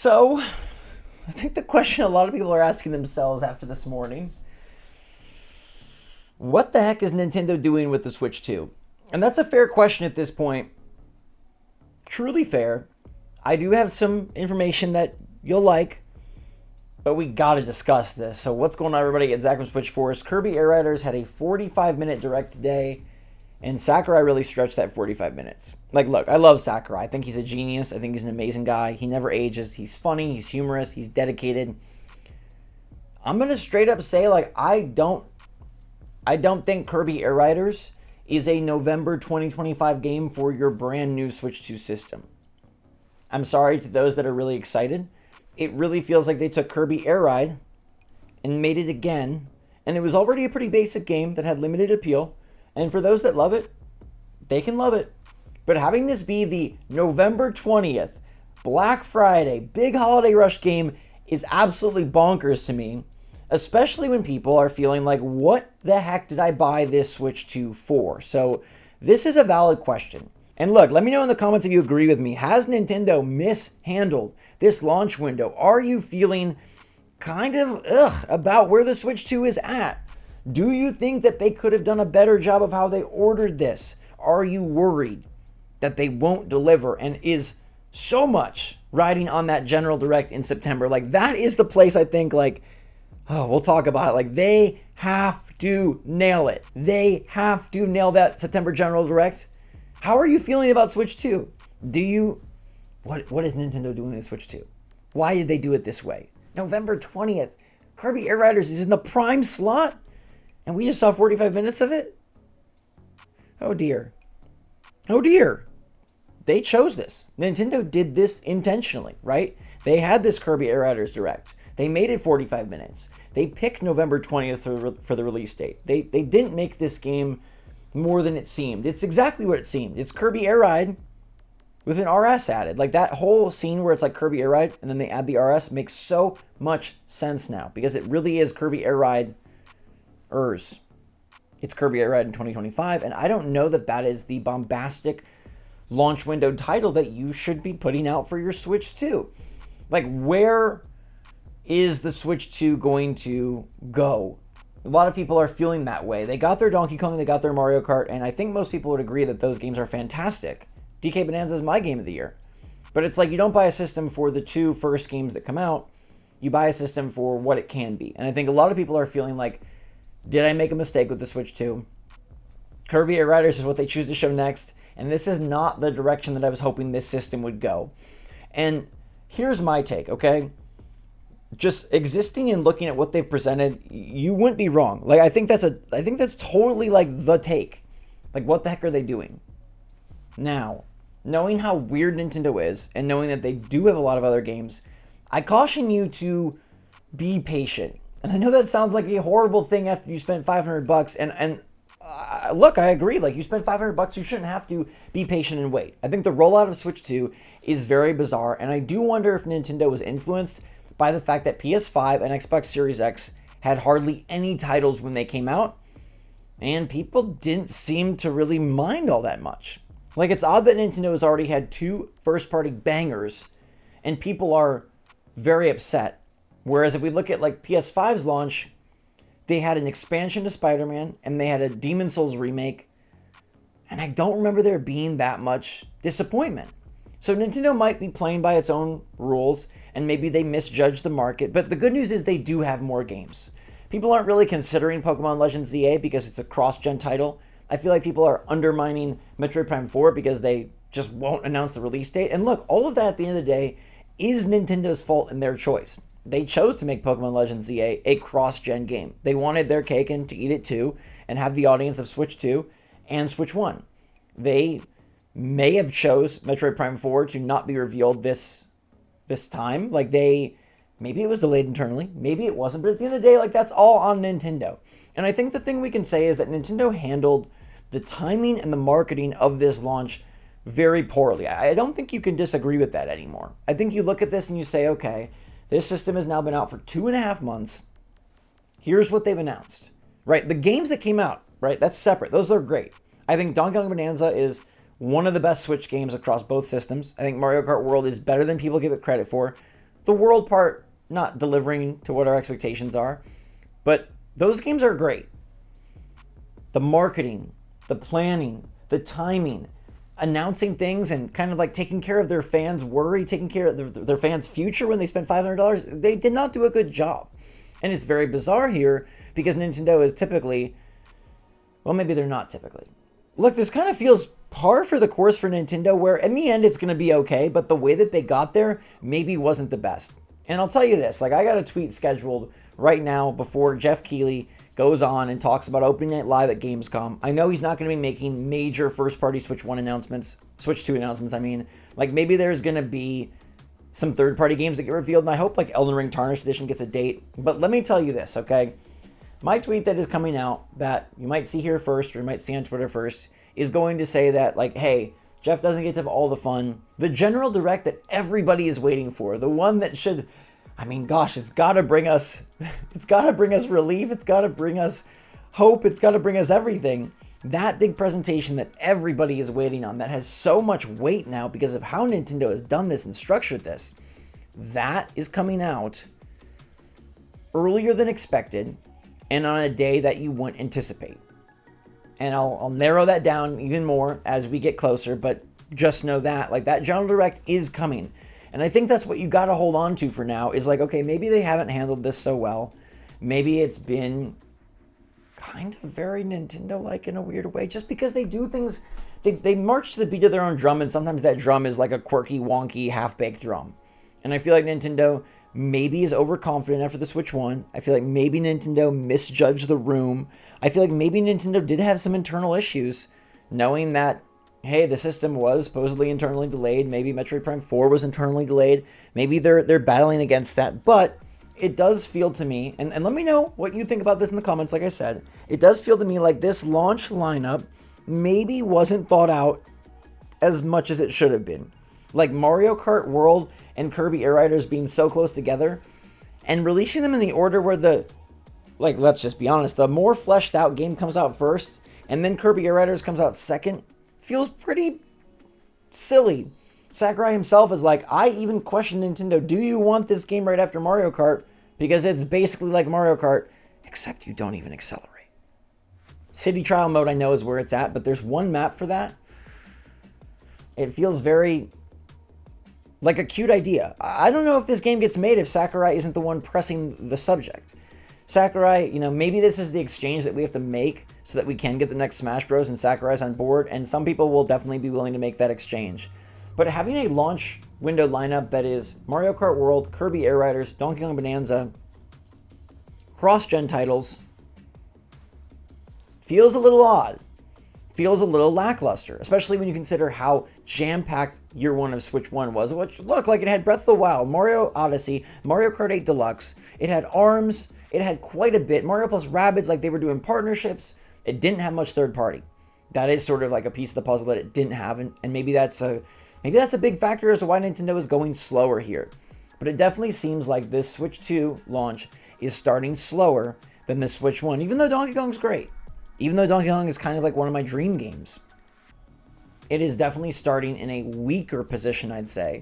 So, I think the question a lot of people are asking themselves after this morning, what the heck is Nintendo doing with the Switch 2? And that's a fair question at this point. Truly fair. I do have some information that you'll like, but we gotta discuss this. So what's going on, everybody? It's Zach from SwitchForce. Kirby Air Riders had a 45-minute direct today, and Sakurai really stretched that 45 minutes. Like, look, I love Sakurai. I think he's a genius. I think he's an amazing guy. He never ages. He's funny. He's humorous. He's dedicated. I'm gonna straight up say, like, I don't think Kirby Air Riders is a November 2025 game for your brand new Switch 2 system. I'm sorry to those that are really excited. It really feels like they took Kirby Air Ride and made it again, and it was already a pretty basic game that had limited appeal, and for those that love it, they can love it. But having this be the November 20th, Black Friday, big holiday rush game is absolutely bonkers to me, especially when people are feeling like, what the heck did I buy this Switch 2 for? So this is a valid question. And look, let me know in the comments if you agree with me. Has Nintendo mishandled this launch window? Are you feeling kind of about where the Switch 2 is at? Do you think that they could have done a better job of how they ordered this? Are you worried that they won't deliver, and is so much riding on that General Direct in September? Like, that is the place I think, like, we'll talk about it. Like, they have to nail it. They have to nail that September General Direct. How are you feeling about Switch 2? What is Nintendo doing with Switch 2? Why did they do it this way? November 20th, Kirby Air Riders is in the prime slot, and we just saw 45 minutes of it? Oh dear. Oh dear. They chose this. Nintendo did this intentionally, right? They had this Kirby Air Riders Direct. They made it 45 minutes. They picked November 20th for the release date. They didn't make this game more than it seemed. It's exactly what it seemed. It's Kirby Air Ride with an RS added. Like, that whole scene where it's like Kirby Air Ride and then they add the RS makes so much sense now, because it really is Kirby Air Riders. It's Kirby Air Ride in 2025, and I don't know that that is the bombastic launch window title that you should be putting out for your Switch 2. Like, where is the Switch 2 going to go? A lot of people are feeling that way. They got their Donkey Kong, they got their Mario Kart, and I think most people would agree that those games are fantastic. DK Bananza is my game of the year. But it's like, you don't buy a system for the two first games that come out. You buy a system for what it can be. And I think a lot of people are feeling like, did I make a mistake with the Switch 2? Kirby Air Riders is what they choose to show next, and this is not the direction that I was hoping this system would go. And here's my take, okay? Just existing and looking at what they've presented, you wouldn't be wrong. Like, I think that's totally like the take. Like, what the heck are they doing? Now, knowing how weird Nintendo is and knowing that they do have a lot of other games, I caution you to be patient. And I know that sounds like a horrible thing after you spend $500, and look, I agree. Like, you spend $500, you shouldn't have to be patient and wait. I think the rollout of Switch 2 is very bizarre, and I do wonder if Nintendo was influenced by the fact that PS5 and Xbox Series X had hardly any titles when they came out, and people didn't seem to really mind all that much. Like, it's odd that Nintendo has already had two first-party bangers, and people are very upset. Whereas if we look at, like, PS5's launch, they had an expansion to Spider-Man, and they had a Demon's Souls remake, and I don't remember there being that much disappointment. So Nintendo might be playing by its own rules, and maybe they misjudged the market, but the good news is they do have more games. People aren't really considering Pokemon Legends ZA because it's a cross-gen title. I feel like people are undermining Metroid Prime 4 because they just won't announce the release date. And look, all of that at the end of the day is Nintendo's fault and their choice. They chose to make Pokemon Legends ZA a cross-gen game. They wanted their cake and to eat it too, and have the audience of Switch 2 and Switch 1. They may have chose Metroid Prime 4 to not be revealed this time. Like, maybe it was delayed internally, maybe it wasn't, but at the end of the day, like, that's all on Nintendo. And I think the thing we can say is that Nintendo handled the timing and the marketing of this launch very poorly. I don't think you can disagree with that anymore. I think you look at this and you say, okay, this system has now been out for 2.5 months. Here's what they've announced, right? The games that came out, right? That's separate. Those are great. I think Kong Bananza is one of the best Switch games across both systems. I think Mario Kart World is better than people give it credit for. The World part not delivering to what our expectations are, but those games are great. The marketing, the planning, the timing, announcing things and kind of like taking care of their fans' worry, taking care of their fans' future when they spent $500, they did not do a good job. And it's very bizarre here because Nintendo is typically, well, maybe they're not typically. Look, this kind of feels par for the course for Nintendo, where in the end it's going to be okay, but the way that they got there maybe wasn't the best. And I'll tell you this, like I got a tweet scheduled right now before Jeff Keighley goes on and talks about opening night live at Gamescom. I know he's not going to be making major first-party Switch 1 announcements, Switch 2 announcements, I mean. Like maybe there's going to be some third-party games that get revealed, and I hope like Elden Ring Tarnished Edition gets a date. But let me tell you this, okay? My tweet that is coming out that you might see here first or you might see on Twitter first is going to say that, like, hey, Jeff doesn't get to have all the fun. The general direct that everybody is waiting for, the one that should, I mean, gosh, it's got to bring us relief. It's got to bring us hope. It's got to bring us everything. That big presentation that everybody is waiting on, that has so much weight now because of how Nintendo has done this and structured this, that is coming out earlier than expected and on a day that you wouldn't anticipate. And I'll narrow that down even more as we get closer, but just know that, like, that General Direct is coming. And I think that's what you got to hold on to for now is like, okay, maybe they haven't handled this so well. Maybe it's been kind of very Nintendo-like in a weird way, just because they do things, they march to the beat of their own drum, and sometimes that drum is like a quirky, wonky, half-baked drum. And I feel like Nintendo maybe is overconfident after the Switch 1. I feel like maybe Nintendo misjudged the room. I feel like maybe Nintendo did have some internal issues, knowing that, hey, the system was supposedly internally delayed. Maybe Metroid Prime 4 was internally delayed. Maybe they're battling against that. But it does feel to me, and let me know what you think about this in the comments, like I said. It does feel to me like this launch lineup maybe wasn't thought out as much as it should have been. Like Mario Kart World and Kirby Air Riders being so close together and releasing them in the order where the, like, let's just be honest, the more fleshed out game comes out first and then Kirby Air Riders comes out second feels pretty silly. Sakurai himself is like, I even questioned Nintendo, do you want this game right after Mario Kart? Because it's basically like Mario Kart, except you don't even accelerate. City Trial Mode I know is where it's at, but there's one map for that. It feels very like a cute idea. I don't know if this game gets made if Sakurai isn't the one pressing the subject. Sakurai, maybe this is the exchange that we have to make so that we can get the next Smash Bros. And Sakurai's on board, and some people will definitely be willing to make that exchange. But having a launch window lineup that is Mario Kart World, Kirby Air Riders, Donkey Kong Bonanza, cross-gen titles, feels a little odd. Feels a little lackluster, especially when you consider how jam-packed year one of Switch 1 was, which looked like it had Breath of the Wild, Mario Odyssey, Mario Kart 8 Deluxe. It had ARMS. It had quite a bit. Mario plus Rabbids, like they were doing partnerships. It didn't have much third party. That is sort of like a piece of the puzzle that it didn't have, and maybe that's a big factor as to why Nintendo is going slower here. But it definitely seems like this Switch 2 launch is starting slower than the Switch 1, even though Donkey Kong's great. Even though Donkey Kong is kind of like one of my dream games. It is definitely starting in a weaker position, I'd say.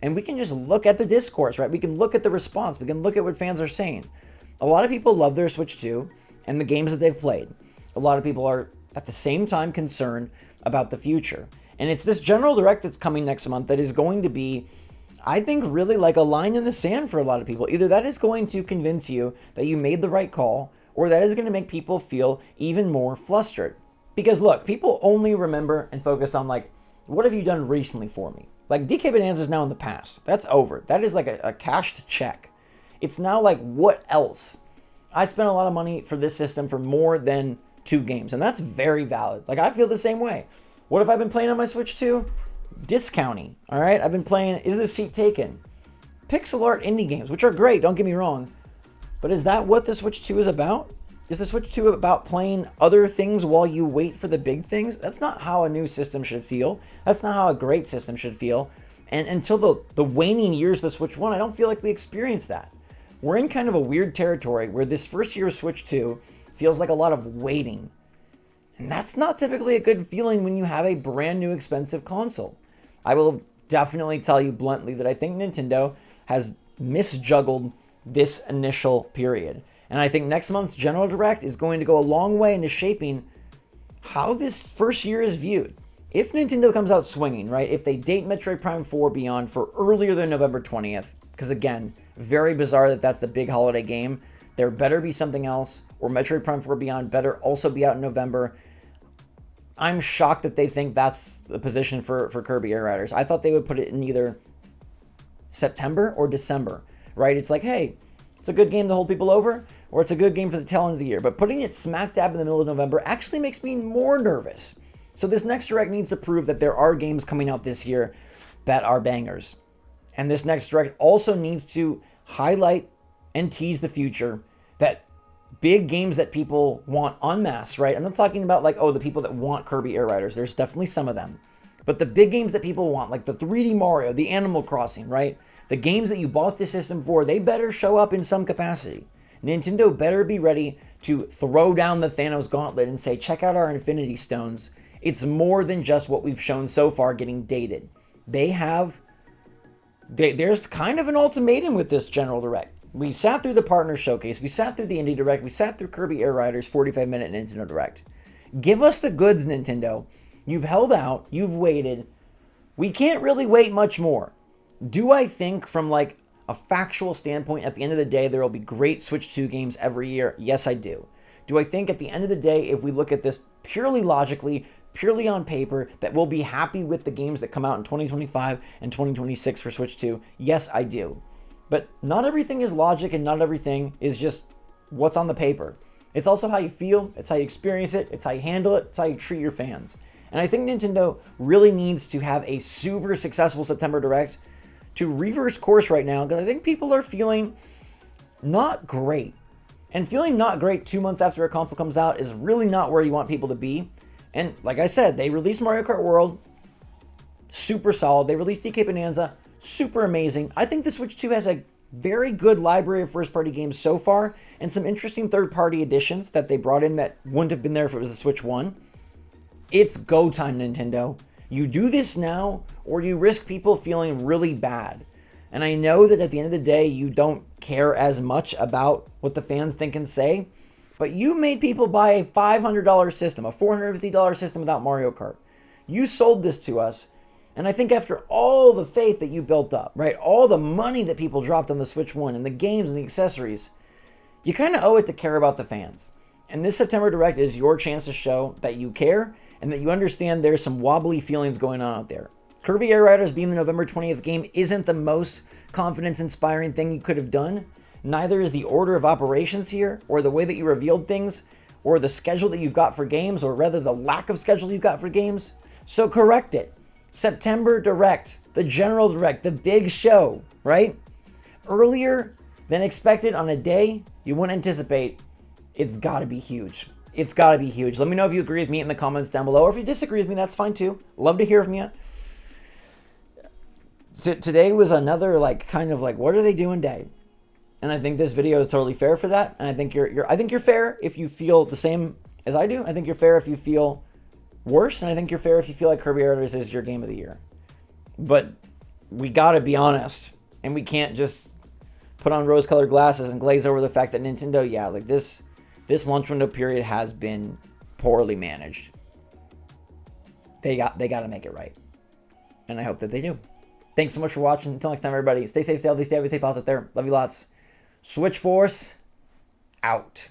And we can just look at the discourse, right? We can look at the response. We can look at what fans are saying. A lot of people love their Switch 2 and the games that they've played. A lot of people are, at the same time, concerned about the future. And it's this General Direct that's coming next month that is going to be, I think, really like a line in the sand for a lot of people. Either that is going to convince you that you made the right call, or that is going to make people feel even more flustered. Because look, people only remember and focus on, like, what have you done recently for me? Like, DK Bonanza is now in the past. That's over. That is like a cashed check. It's now like, what else? I spent a lot of money for this system for more than 2 games, and that's very valid. Like, I feel the same way. What have I been playing on my Switch 2? Discounting, all right? I've been playing Is This Seat Taken? Pixel art indie games, which are great, don't get me wrong. But is that what the Switch 2 is about? Is the Switch 2 about playing other things while you wait for the big things? That's not how a new system should feel. That's not how a great system should feel. And until the waning years of the Switch 1, I don't feel like we experienced that. We're in kind of a weird territory where this first year of Switch 2 feels like a lot of waiting. And that's not typically a good feeling when you have a brand new expensive console. I will definitely tell you bluntly that I think Nintendo has misjuggled this initial period. And I think next month's General Direct is going to go a long way into shaping how this first year is viewed. If Nintendo comes out swinging, right? If they date Metroid Prime 4 Beyond for earlier than November 20th, because again, very bizarre that that's the big holiday game. There better be something else, or Metroid Prime 4 Beyond better also be out in November. I'm shocked that they think that's the position for Kirby Air Riders. I thought they would put it in either September or December, right? It's like, hey, it's a good game to hold people over, or it's a good game for the tail end of the year. But putting it smack dab in the middle of November actually makes me more nervous. So this next Direct needs to prove that there are games coming out this year that are bangers. And this next Direct also needs to highlight and tease the future, that big games that people want en masse, right? I'm not talking about like, oh, the people that want Kirby Air Riders. There's definitely some of them. But the big games that people want, like the 3D Mario, the Animal Crossing, right? The games that you bought this system for, they better show up in some capacity. Nintendo better be ready to throw down the Thanos gauntlet and say, check out our Infinity Stones. It's more than just what we've shown so far getting dated. There's kind of an ultimatum with this General Direct. We sat through the Partner Showcase, we sat through the Indie Direct, we sat through Kirby Air Riders 45-minute Nintendo Direct. Give us the goods, Nintendo. You've held out, you've waited. We can't really wait much more. Do I think from like a factual standpoint, at the end of the day, there will be great Switch 2 games every year? Yes, I do. Do I think at the end of the day, if we look at this purely logically, purely on paper, that we'll be happy with the games that come out in 2025 and 2026 for Switch 2? Yes, I do. But not everything is logic, and not everything is just what's on the paper. It's also how you feel, it's how you experience it, it's how you handle it, it's how you treat your fans. And I think Nintendo really needs to have a super successful September Direct to reverse course right now, because I think people are feeling not great. And feeling not great 2 months after a console comes out is really not where you want people to be. And like I said, they released Mario Kart World, super solid. They released DK Bonanza, super amazing. I think the Switch 2 has a very good library of first-party games so far, and some interesting third-party additions that they brought in that wouldn't have been there if it was the Switch 1. It's go time, Nintendo. You do this now, or you risk people feeling really bad. And I know that at the end of the day, you don't care as much about what the fans think and say, but you made people buy a $500 system, a $450 system without Mario Kart. You sold this to us. And I think after all the faith that you built up, right, all the money that people dropped on the Switch 1 and the games and the accessories, you kind of owe it to care about the fans. And this September Direct is your chance to show that you care and that you understand there's some wobbly feelings going on out there. Kirby Air Riders being the November 20th game isn't the most confidence-inspiring thing you could have done. Neither is the order of operations here, or the way that you revealed things, or the schedule that you've got for games, or rather the lack of schedule you've got for games. So correct it. September Direct, the General Direct, the big show, right? Earlier than expected on a day you wouldn't anticipate. It's got to be huge. It's got to be huge. Let me know if you agree with me in the comments down below, or if you disagree with me, that's fine too. Love to hear from you. Today was another kind of what are they doing day? And I think this video is totally fair for that. And I think you're fair if you feel the same as I do. I think you're fair if you feel worse, and I think you're fair if you feel like Kirby Air Riders is your game of the year. But we gotta be honest, and we can't just put on rose-colored glasses and glaze over the fact that Nintendo, this launch window period has been poorly managed. They got to make it right, and I hope that they do. Thanks so much for watching. Until next time, everybody, stay safe, stay healthy, stay happy, stay positive. There, love you lots. SwitchForce out.